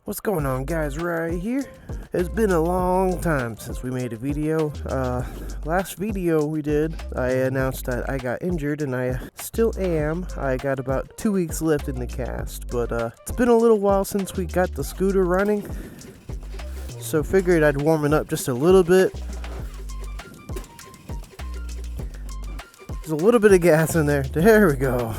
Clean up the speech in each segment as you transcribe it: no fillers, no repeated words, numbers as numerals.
What's going on, guys? Right here. It's been a long time since we made a video. Last video we did, I announced that I got injured, and I still am. I got about 2 weeks left in the cast, but it's been a little while since we got the scooter running, so figured I'd warm it up just a little bit. There's a little bit of gas in there. There we go.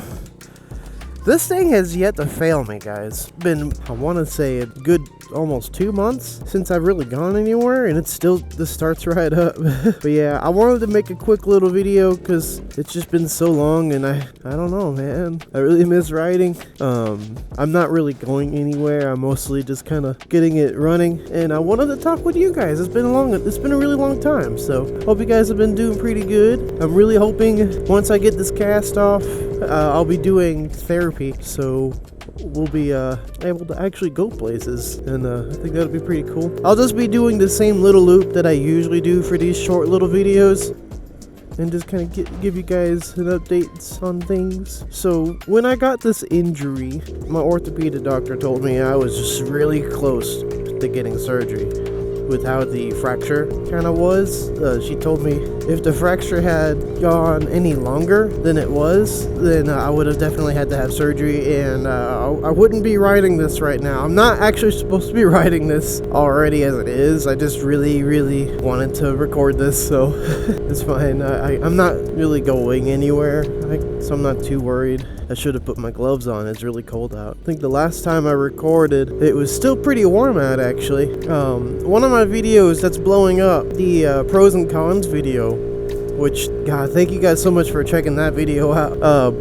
This thing has yet to fail me, guys. Been, I want to say, a good almost 2 months since I've really gone anywhere, and it still just starts right up. But yeah, I wanted to make a quick little video because it's just been so long, and I don't know, man. I really miss riding. I'm not really going anywhere. I'm mostly just kind of getting it running, and I wanted to talk with you guys. It's been a really long time, so hope you guys have been doing pretty good. I'm really hoping once I get this cast off, I'll be doing therapy, so we'll be able to actually go places, and I think that'll be pretty cool. I'll just be doing the same little loop that I usually do for these short little videos, and just kind of give you guys an updates on things. So when I got this injury, my orthopedic doctor told me I was just really close to getting surgery with how the fracture kind of was. She told me if the fracture had gone any longer than it was, then I would have definitely had to have surgery, and I wouldn't be riding this right now. I'm not actually supposed to be riding this already as it is. I just really wanted to record this, so it's fine. I'm not really going anywhere, so I'm not too worried. I should have put my gloves on. It's really cold out. I think the last time I recorded, it was still pretty warm out, actually. One of my videos that's blowing up, the pros and cons video, which, God, thank you guys so much for checking that video out.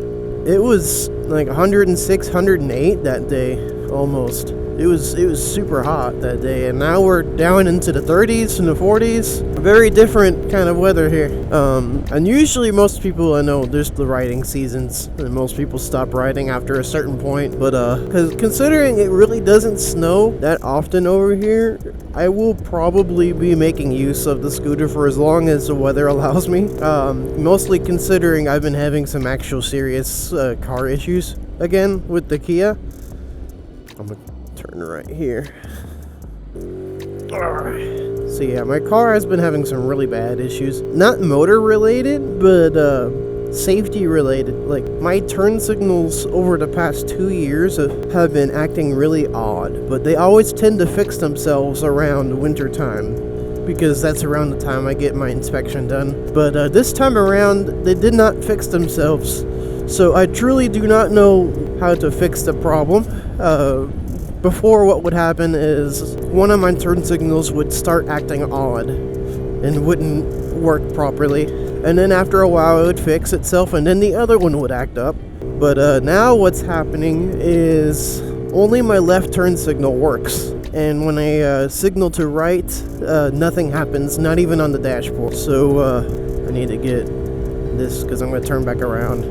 It was like 106, 108 that day, almost. It was super hot that day, and now we're down into the 30s and the 40s. Very different kind of weather here. And usually most people, I know there's the riding seasons, and most people stop riding after a certain point, but because considering it really doesn't snow that often over here, I will probably be making use of the scooter for as long as the weather allows me. Mostly considering I've been having some actual serious car issues again with the Kia. I'm gonna turn right here. Alright. So yeah, my car has been having some really bad issues. Not motor related, but safety related. Like, my turn signals over the past 2 years have been acting really odd, but they always tend to fix themselves around winter time, because that's around the time I get my inspection done. But this time around, they did not fix themselves, so I truly do not know how to fix the problem. Before, what would happen is one of my turn signals would start acting odd and wouldn't work properly, and then after a while it would fix itself, and then the other one would act up. But now what's happening is only my left turn signal works, and when I signal to right, nothing happens, not even on the dashboard. So I need to get this because I'm going to turn back around.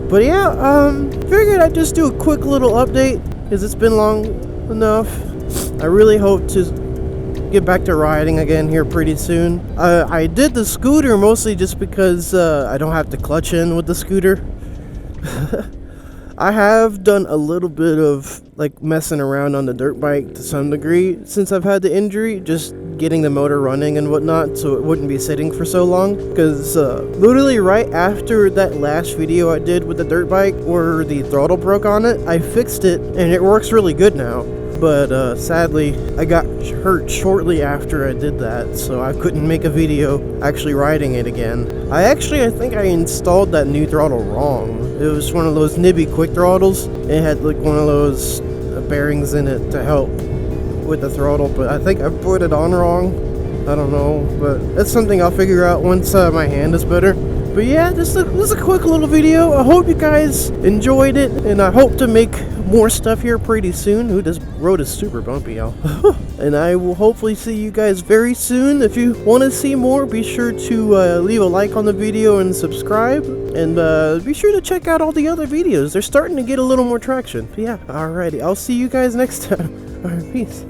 But yeah, figured I'd just do a quick little update because it's been long enough. I really hope to get back to riding again here pretty soon. I did the scooter mostly just because I don't have to clutch in with the scooter. I have done a little bit of like messing around on the dirt bike to some degree since I've had the injury, just getting the motor running and whatnot so it wouldn't be sitting for so long. Because literally right after that last video I did with the dirt bike where the throttle broke on it, I fixed it and it works really good now. But sadly, I got hurt shortly after I did that, so I couldn't make a video actually riding it again. I think I installed that new throttle wrong. It was one of those Nibby quick throttles. It had like one of those bearings in it to help with the throttle, but I think I put it on wrong. I don't know, but that's something I'll figure out once my hand is better. But yeah, this is a quick little video. I hope you guys enjoyed it, and I hope to make more stuff here pretty soon. Ooh, this road is super bumpy, y'all. And I will hopefully see you guys very soon. If you want to see more, be sure to leave a like on the video and subscribe. And be sure to check out all the other videos. They're starting to get a little more traction. But yeah, alrighty. I'll see you guys next time. Alright, peace.